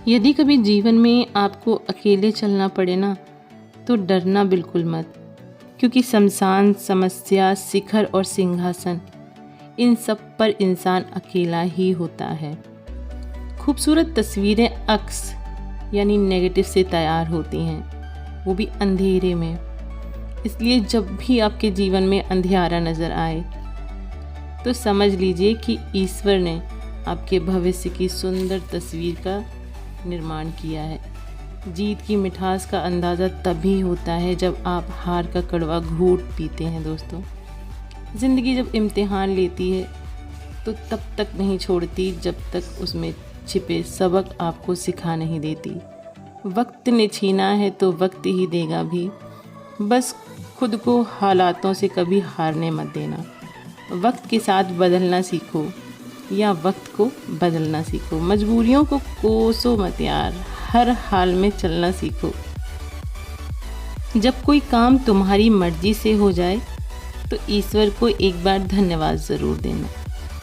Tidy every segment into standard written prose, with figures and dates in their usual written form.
यदि कभी जीवन में आपको अकेले चलना पड़े ना, तो डरना बिल्कुल मत, क्योंकि शमशान, समस्या, शिखर और सिंहासन, इन सब पर इंसान अकेला ही होता है। खूबसूरत तस्वीरें अक्स यानी नेगेटिव से तैयार होती हैं, वो भी अंधेरे में। इसलिए जब भी आपके जीवन में अंधियारा नज़र आए तो समझ लीजिए कि ईश्वर ने आपके भविष्य की सुंदर तस्वीर का निर्माण किया है। जीत की मिठास का अंदाज़ा तभी होता है जब आप हार का कड़वा घूंट पीते हैं। दोस्तों, ज़िंदगी जब इम्तिहान लेती है तो तब तक नहीं छोड़ती जब तक उसमें छिपे सबक आपको सिखा नहीं देती। वक्त ने छीना है तो वक्त ही देगा भी। बस खुद को हालातों से कभी हारने मत देना। वक्त के साथ बदलना सीखो या वक्त को बदलना सीखो। मजबूरियों को कोसो मत यार, हर हाल में चलना सीखो। जब कोई काम तुम्हारी मर्जी से हो जाए तो ईश्वर को एक बार धन्यवाद ज़रूर देना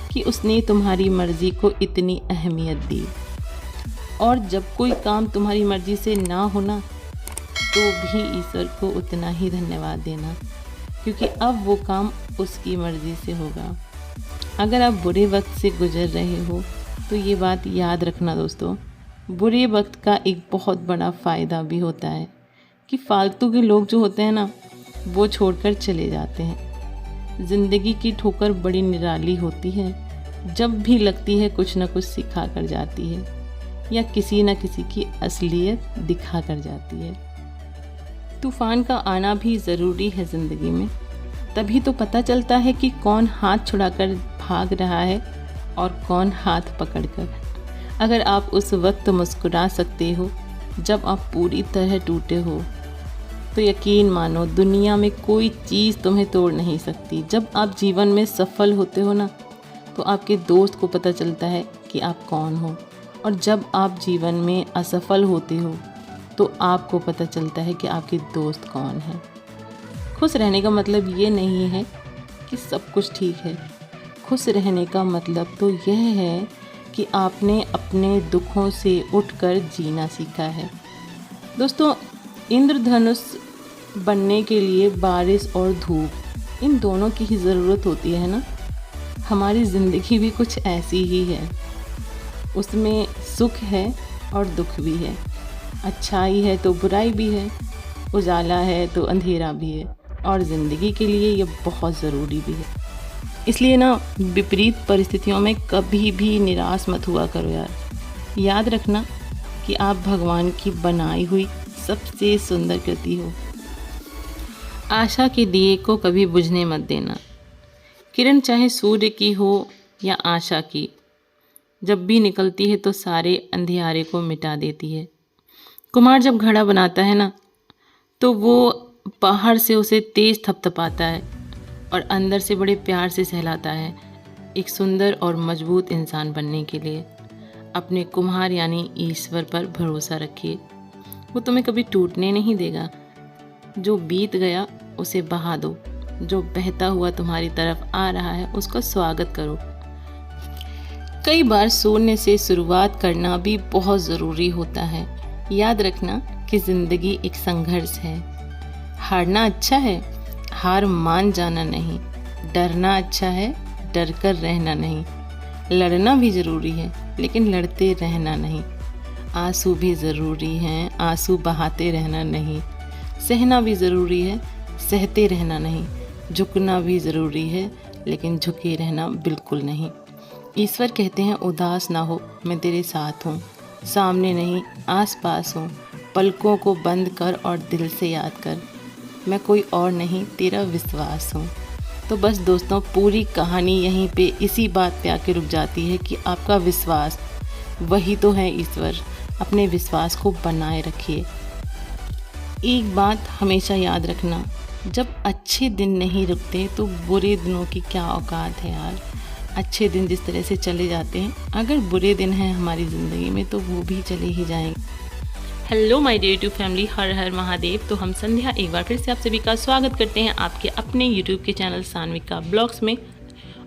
कि उसने तुम्हारी मर्ज़ी को इतनी अहमियत दी। और जब कोई काम तुम्हारी मर्ज़ी से ना होना तो भी ईश्वर को उतना ही धन्यवाद देना, क्योंकि अब वो काम उसकी मर्ज़ी से होगा। अगर आप बुरे वक्त से गुजर रहे हो तो ये बात याद रखना दोस्तों, बुरे वक्त का एक बहुत बड़ा फ़ायदा भी होता है कि फालतू के लोग जो होते हैं ना, वो छोड़कर चले जाते हैं। ज़िंदगी की ठोकर बड़ी निराली होती है, जब भी लगती है कुछ ना कुछ सिखा कर जाती है या किसी न किसी की असलियत दिखा कर जाती है। तूफ़ान का आना भी ज़रूरी है ज़िंदगी में, तभी तो पता चलता है कि कौन हाथ छुड़ाकर भाग रहा है और कौन हाथ पकड़कर। अगर आप उस वक्त मुस्कुरा सकते हो जब आप पूरी तरह टूटे हो, तो यकीन मानो दुनिया में कोई चीज़ तुम्हें तोड़ नहीं सकती। जब आप जीवन में सफल होते हो ना, तो आपके दोस्त को पता चलता है कि आप कौन हो, और जब आप जीवन में असफल होते हो तो आपको पता चलता है कि आपके दोस्त कौन हैं। खुश रहने का मतलब ये नहीं है कि सब कुछ ठीक है। खुश रहने का मतलब तो यह है कि आपने अपने दुखों से उठकर जीना सीखा है। दोस्तों, इंद्रधनुष बनने के लिए बारिश और धूप, इन दोनों की ही ज़रूरत होती है ना। हमारी ज़िंदगी भी कुछ ऐसी ही है, उसमें सुख है और दुख भी है, अच्छाई है तो बुराई भी है, उजाला है तो अंधेरा भी है, और ज़िंदगी के लिए ये बहुत ज़रूरी भी है। इसलिए ना, विपरीत परिस्थितियों में कभी भी निराश मत हुआ करो यार। याद रखना कि आप भगवान की बनाई हुई सबसे सुंदर कृति हो। आशा के दिए को कभी बुझने मत देना। किरण चाहे सूर्य की हो या आशा की, जब भी निकलती है तो सारे अंधियारे को मिटा देती है। कुम्हार जब घड़ा बनाता है ना, तो वो बाहर से उसे तेज थपथपाता है और अंदर से बड़े प्यार से सहलाता है। एक सुंदर और मजबूत इंसान बनने के लिए अपने कुम्हार यानी ईश्वर पर भरोसा रखिए। वो तुम्हें कभी टूटने नहीं देगा। जो बीत गया उसे बहा दो, जो बहता हुआ तुम्हारी तरफ आ रहा है उसका स्वागत करो। कई बार शून्य से शुरुआत करना भी बहुत ज़रूरी होता है। याद रखना कि ज़िंदगी एक संघर्ष है। हारना अच्छा है, हार मान जाना नहीं। डरना अच्छा है, डर कर रहना नहीं। लड़ना भी ज़रूरी है, लेकिन लड़ते रहना नहीं। आंसू भी ज़रूरी हैं, आंसू बहाते रहना नहीं। सहना भी ज़रूरी है, सहते रहना नहीं। झुकना भी ज़रूरी है, लेकिन झुके रहना बिल्कुल नहीं। ईश्वर कहते हैं, उदास ना हो, मैं तेरे साथ हूँ। सामने नहीं, आस पास हूँ। पलकों को बंद कर और दिल से याद कर, मैं कोई और नहीं, तेरा विश्वास हूँ। तो बस दोस्तों, पूरी कहानी यहीं पे इसी बात पे आके रुक जाती है कि आपका विश्वास वही तो है ईश्वर। अपने विश्वास को बनाए रखिए। एक बात हमेशा याद रखना, जब अच्छे दिन नहीं रुकते तो बुरे दिनों की क्या औकात है यार। अच्छे दिन जिस तरह से चले जाते हैं, अगर बुरे दिन हैं हमारी ज़िंदगी में तो वो भी चले ही जाएंगे। Hello my dear YouTube family, Har Har Mahadev. तो हम संध्या एक बार फिर से आप सभी का स्वागत करते हैं आपके अपने यूट्यूब के चैनल सान्विका ब्लॉग्स में।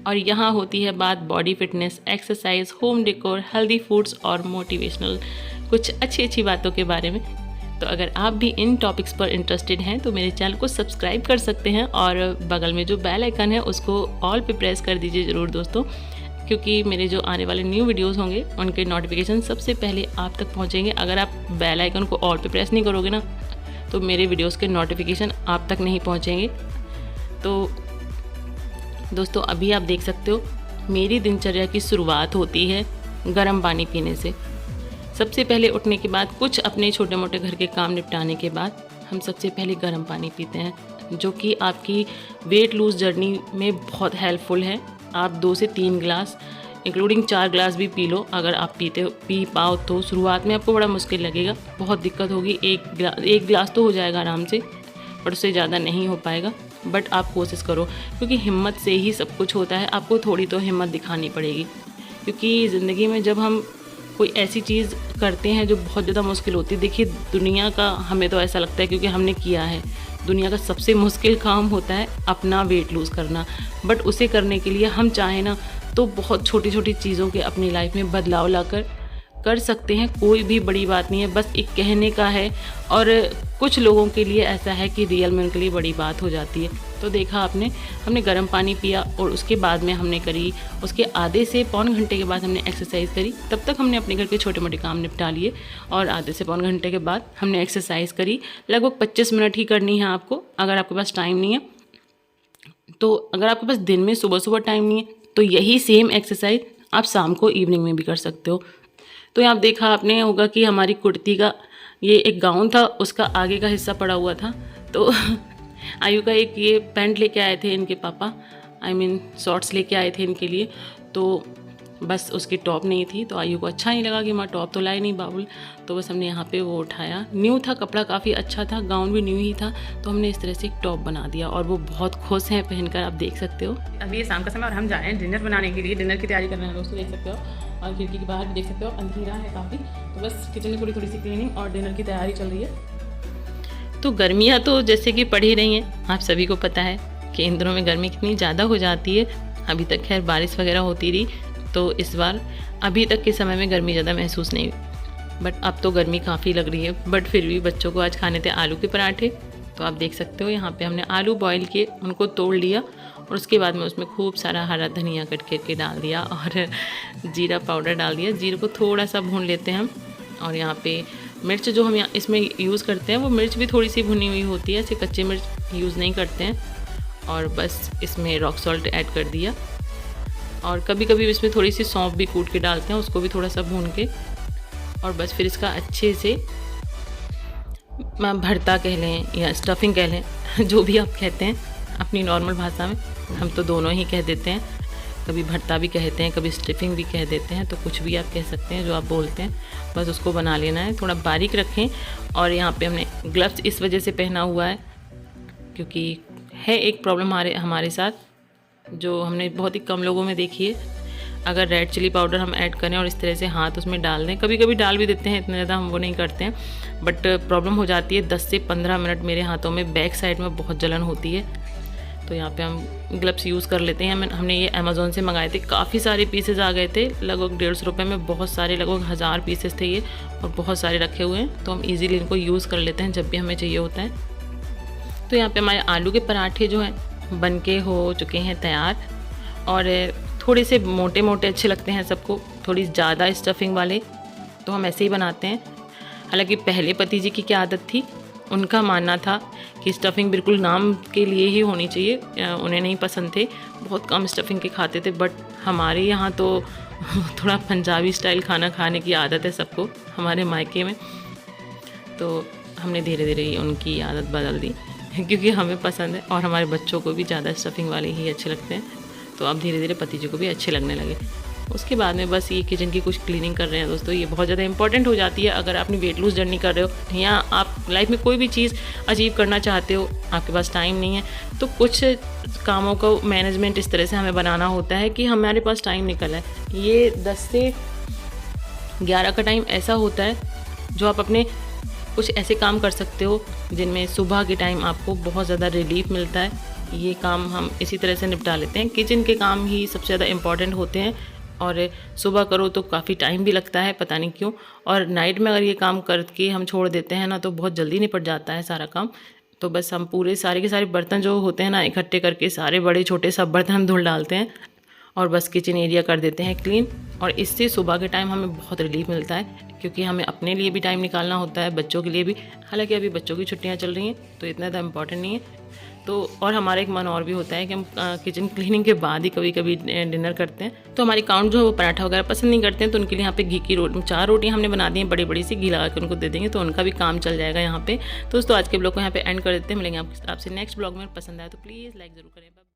और यहाँ होती है बात body fitness, exercise, home decor, healthy foods और मोटिवेशनल कुछ अच्छी अच्छी बातों के बारे में। तो अगर आप भी इन टॉपिक्स पर इंटरेस्टेड हैं तो मेरे चैनल को सब्सक्राइब कर सकते हैं और बगल में जो बेल आइकन है उसको ऑल पे प्रेस कर दीजिए ज़रूर दोस्तों, क्योंकि मेरे जो आने वाले न्यू वीडियोस होंगे उनके नोटिफिकेशन सबसे पहले आप तक पहुंचेंगे। अगर आप बेल आइकन को ऑल पे प्रेस नहीं करोगे ना तो मेरे वीडियोस के नोटिफिकेशन आप तक नहीं पहुंचेंगे। तो दोस्तों अभी आप देख सकते हो मेरी दिनचर्या की शुरुआत होती है गर्म पानी पीने से। सबसे पहले उठने के बाद कुछ अपने छोटे मोटे घर के काम निपटाने के बाद हम सबसे पहले गर्म पानी पीते हैं, जो कि आपकी वेट लूज़ जर्नी में बहुत हेल्पफुल है। आप 2 से 3 गिलास इंक्लूडिंग 4 गिलास भी पी लो। अगर आप पी पाओ तो शुरुआत में आपको बड़ा मुश्किल लगेगा, बहुत दिक्कत होगी। एक गिलास तो हो जाएगा आराम से, पर उससे ज़्यादा नहीं हो पाएगा। बट आप कोशिश करो, क्योंकि हिम्मत से ही सब कुछ होता है। आपको थोड़ी तो हिम्मत दिखानी पड़ेगी, क्योंकि ज़िंदगी में जब हम कोई ऐसी चीज़ करते हैं जो बहुत ज़्यादा मुश्किल होती है, देखिए दुनिया का, हमें तो ऐसा लगता है क्योंकि हमने किया है, दुनिया का सबसे मुश्किल काम होता है अपना वेट लूज़ करना। बट उसे करने के लिए हम चाहें ना तो बहुत छोटी छोटी चीज़ों के अपनी लाइफ में बदलाव लाकर कर सकते हैं। कोई भी बड़ी बात नहीं है, बस एक कहने का है। और कुछ लोगों के लिए ऐसा है कि रियल में उनके लिए बड़ी बात हो जाती है। तो देखा आपने, हमने गर्म पानी पिया और उसके बाद में हमने करी, उसके आधे से पौन घंटे के बाद हमने एक्सरसाइज करी। तब तक हमने अपने घर के छोटे मोटे काम निपटा लिए और आधे से पौन घंटे के बाद हमने एक्सरसाइज करी। लगभग 25 मिनट ही करनी है आपको, अगर आपके पास टाइम नहीं है तो। अगर आपके पास दिन में सुबह सुबह टाइम नहीं है तो यही सेम एक्सरसाइज आप शाम को इवनिंग में भी कर सकते हो। तो यहाँ देखा आपने होगा कि हमारी कुर्ती का ये एक गाउन था, उसका आगे का हिस्सा पड़ा हुआ था। तो आयु का एक ये पैंट लेके आए थे इनके पापा, शॉर्ट्स लेके आए थे इनके लिए। तो बस उसकी टॉप नहीं थी, तो आयु को अच्छा नहीं लगा कि माँ टॉप तो लाए नहीं बाबुल। तो बस हमने यहाँ पे वो उठाया, न्यू था कपड़ा, काफ़ी अच्छा था, गाउन भी न्यू ही था, तो हमने इस तरह से एक टॉप बना दिया और वो बहुत खुश हैं पहनकर, आप देख सकते हो। अभी ये शाम का समय और हम जा रहे हैं डिनर बनाने के लिए, डिनर की तैयारी कर रहे हैं दोस्तों, देख सकते हो। और खिड़की के बाहर भी देख सकते हो अंधेरा है काफ़ी। तो बस किचन में थोड़ी सी क्लीनिंग और डिनर की तैयारी चल रही है। तो गर्मियाँ तो जैसे कि पड़ ही रही हैं, आप सभी को पता है कि इन दिनों में गर्मी कितनी ज़्यादा हो जाती है। अभी तक खैर बारिश वगैरह होती रही, तो इस बार अभी तक के समय में गर्मी ज़्यादा महसूस नहीं हुई। बट अब तो गर्मी काफ़ी लग रही है। बट फिर भी बच्चों को आज खाने थे आलू के पराठे। तो आप देख सकते हो यहाँ पे हमने आलू बॉईल किए, उनको तोड़ लिया और उसके बाद में उसमें खूब सारा हरा धनिया कट करके डाल दिया और जीरा पाउडर डाल दिया। जीरे को थोड़ा सा भून लेते हैं हम। और यहाँ पे मिर्च जो हम इसमें यूज़ करते हैं वो मिर्च भी थोड़ी सी भुनी हुई होती है, ऐसे कच्चे मिर्च यूज़ नहीं करते हैं। और बस इसमें रॉक सॉल्ट ऐड कर दिया और कभी कभी इसमें थोड़ी सी सौंफ भी कूट के डालते हैं, उसको भी थोड़ा सा भून के। और बस फिर इसका अच्छे से भरता कह लें या स्टफिंग कह लें, जो भी आप कहते हैं अपनी नॉर्मल भाषा में, हम तो दोनों ही कह देते हैं। कभी भरता भी कहते हैं, कभी स्टफिंग भी कह देते हैं, तो कुछ भी आप कह सकते हैं जो आप बोलते हैं। बस उसको बना लेना है, थोड़ा बारीक रखें। और यहाँ पे हमने ग्लव्स इस वजह से पहना हुआ है क्योंकि है एक प्रॉब्लम हमारे साथ, जो हमने बहुत ही कम लोगों में देखी है। अगर रेड चिली पाउडर हम ऐड करें और इस तरह से हाथ उसमें डाल दें, कभी कभी डाल भी देते हैं, इतना ज़्यादा हम वो नहीं करते हैं, बट प्रॉब्लम हो जाती है। 10 से 15 मिनट मेरे हाथों में बैक साइड में बहुत जलन होती है। तो यहाँ पे हम ग्लव्स यूज़ कर लेते हैं। हमने ये अमेज़ोन से मंगाए थे, काफ़ी सारे पीसेज आ गए थे, लगभग 150 रुपये में बहुत सारे, लगभग 1000 पीसेस थे ये और बहुत सारे रखे हुए हैं। तो हम ईज़िली इनको यूज़ कर लेते हैं जब भी हमें चाहिए होता है। तो यहाँ पे हमारे आलू के पराठे जो हैं बन के हो चुके हैं तैयार। और थोड़े से मोटे मोटे अच्छे लगते हैं सबको, थोड़ी ज़्यादा स्टफिंग वाले तो हम ऐसे ही बनाते हैं। हालांकि पहले पति जी की क्या आदत थी, उनका मानना था कि स्टफिंग बिल्कुल नाम के लिए ही होनी चाहिए, उन्हें नहीं पसंद थे, बहुत कम स्टफिंग के खाते थे। बट हमारे यहाँ तो थोड़ा पंजाबी स्टाइल खाना खाने की आदत है सबको हमारे मायके में। तो हमने धीरे धीरे उनकी आदत बदल दी क्योंकि हमें पसंद है और हमारे बच्चों को भी ज़्यादा स्टफिंग वाले ही अच्छे लगते हैं। तो अब धीरे धीरे पति जी को भी अच्छे लगने लगे। उसके बाद में बस ये किचन की कुछ क्लीनिंग कर रहे हैं दोस्तों। ये बहुत ज़्यादा इंपॉर्टेंट हो जाती है अगर आप अपनी वेट लूज़ जर्नी कर रहे हो या आप लाइफ में कोई भी चीज़ अचीव करना चाहते हो, आपके पास टाइम नहीं है, तो कुछ कामों को मैनेजमेंट इस तरह से हमें बनाना होता है कि हमारे पास टाइम निकल है। ये 10 से 11 का टाइम ऐसा होता है जो आप अपने कुछ ऐसे काम कर सकते हो जिनमें सुबह के टाइम आपको बहुत ज़्यादा रिलीफ मिलता है। ये काम हम इसी तरह से निपटा लेते हैं। किचन के काम ही सबसे ज़्यादा इम्पॉर्टेंट होते हैं और सुबह करो तो काफ़ी टाइम भी लगता है, पता नहीं क्यों। और नाइट में अगर ये काम करके हम छोड़ देते हैं ना तो बहुत जल्दी निपट जाता है सारा काम। तो बस हम पूरे सारे के सारे बर्तन जो होते हैं ना इकट्ठे करके सारे बड़े छोटे सब बर्तन हम धुल डालते हैं और बस किचन एरिया कर देते हैं क्लीन। और इससे सुबह के टाइम हमें बहुत रिलीफ मिलता है, क्योंकि हमें अपने लिए भी टाइम निकालना होता है, बच्चों के लिए भी। हालांकि अभी बच्चों की छुट्टियां चल रही हैं तो इतना ज़्यादा इम्पॉर्टेंट नहीं है। तो और हमारा एक मन और भी होता है कि हम किचन क्लीनिंग के बाद ही कभी कभी डिनर करते हैं। तो हमारी काउंट जो है वो पराठा वगैरह पसंद नहीं करते हैं, तो उनके लिए यहाँ पे घी की 4 रोटियाँ हमने बना दी हैं बड़ी बड़ी सी, घी लगा के उनको दे देंगे तो उनका भी काम चल जाएगा यहाँ पे। तो दोस्तों आज के ब्लॉग को यहाँ पे एंड कर देते हैं। मिलेंगे आपसे नेक्स्ट ब्लॉग में। पसंद आए तो प्लीज़ लाइक ज़रूर करें।